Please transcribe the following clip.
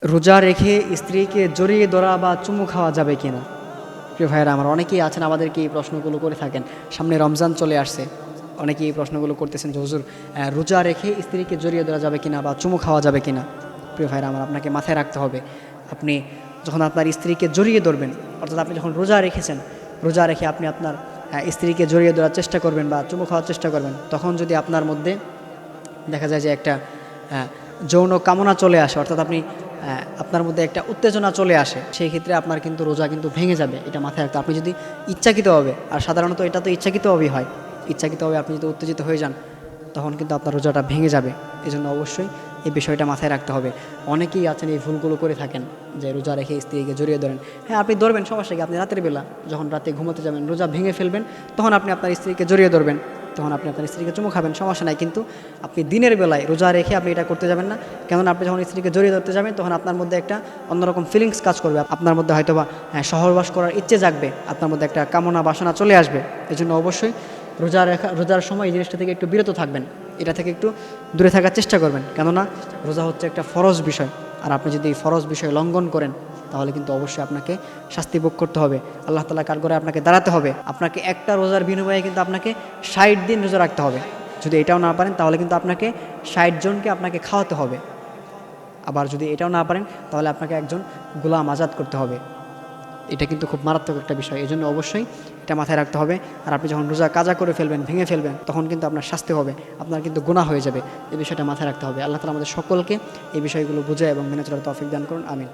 রোজা রেখে স্ত্রীকে জড়িয়ে ধরা বা চুমু খাওয়া যাবে কিনা? প্রিয় ভাইয়েরা আমার, অনেকেই আছেন আমাদেরকে এই প্রশ্নগুলো করে থাকেন। সামনে রমজান চলে আসছে, অনেকেই এই প্রশ্নগুলো করতেছেন যে হুজুর, রোজা রেখে স্ত্রীকে জড়িয়ে ধরা যাবে কিনা বা চুমু খাওয়া যাবে কিনা? প্রিয় ভাইয়েরা আমার, আপনাকে মাথায় রাখতে হবে, আপনি যখন আপনার স্ত্রীকে জড়িয়ে ধরবেন, অর্থাৎ আপনি যখন রোজা রেখেছেন, রোজা রেখে আপনি আপনার স্ত্রীকে জড়িয়ে ধরার চেষ্টা করবেন বা চুমু খাওয়ার চেষ্টা করবেন, তখন যদি আপনার মধ্যে দেখা যায় যে একটা যৌন কামনা চলে আসে, অর্থাৎ আপনি আপনার মধ্যে একটা উত্তেজনা চলে আসে, সেই ক্ষেত্রে আপনার কিন্তু রোজা কিন্তু ভেঙে যাবে। এটা মাথায় রাখতে, আপনি যদি ইচ্ছাকৃতভাবে, আর সাধারণত এটা তো ইচ্ছাকৃতভাবেই হয়, ইচ্ছাকৃতভাবে আপনি যদি উত্তেজিত হয়ে যান, তখন কিন্তু আপনার রোজাটা ভেঙে যাবে। এই জন্য অবশ্যই এই বিষয়টা মাথায় রাখতে হবে। অনেকেই আছেন এই ভুলগুলো করে থাকেন, যে রোজা রেখে স্ত্রীকে জড়িয়ে ধরেন। হ্যাঁ, আপনি ধরবেন, সমস্যা কি? আপনি রাতের বেলা যখন রাতে ঘুমোতে যাবেন, রোজা ভেঙে ফেলবেন, তখন আপনি আপনার স্ত্রীকে জড়িয়ে ধরবেন, তখন আপনি আপনার স্ত্রীকে চুমু খাবেন, সমস্যা নাই। কিন্তু আপনি দিনের বেলায় রোজা রেখে আপনি এটা করতে যাবেন না। কেননা আপনি যখন স্ত্রীকে জড়িয়ে ধরতে যাবেন, তখন আপনার মধ্যে একটা অন্যরকম ফিলিংস কাজ করবে, আপনার মধ্যে হয়তো বা সহবাস করার ইচ্ছে জাগবে, আপনার মধ্যে একটা কামনা বাসনা চলে আসবে। এই জন্য অবশ্যই রোজার সময় এই জিনিসটা থেকে একটু বিরত থাকবেন, এটা থেকে একটু দূরে থাকার চেষ্টা করবেন। কেননা রোজা হচ্ছে একটা ফরজ বিষয়, আর আপনি যদি এই ফরজ বিষয় লঙ্ঘন করেন, তাহলে কিন্তু অবশ্যই আপনাকে শাস্তি ভোগ করতে হবে, আল্লাহ তাআলার কাঠগড়ায় আপনাকে দাঁড়াতে হবে। আপনাকে একটা রোজার বিনিময়ে কিন্তু আপনাকে 60 দিন রোজা রাখতে হবে। যদি এটাও না পারেন, তাহলে কিন্তু আপনাকে 60 জনকে আপনাকে খাওয়াতে হবে। আবার যদি এটাও না পারেন, তাহলে আপনাকে একজন গোলাম আজাদ করতে হবে। এটা কিন্তু খুব মারাত্মক একটা বিষয়, এই জন্য অবশ্যই এটা মাথায় রাখতে হবে। আর আপনি যখন রোজা কাজা করে ফেলবেন, ভেঙে ফেলবেন, তখন কিন্তু আপনার শাস্তি হবে, আপনার কিন্তু গুনাহ হয়ে যাবে। এই বিষয়টা মাথায় রাখতে হবে। আল্লাহ তাআলা আমাদের সকলকে এই বিষয়গুলো বুঝে এবং মেনে চলার তৌফিক দান করুন, আমিন।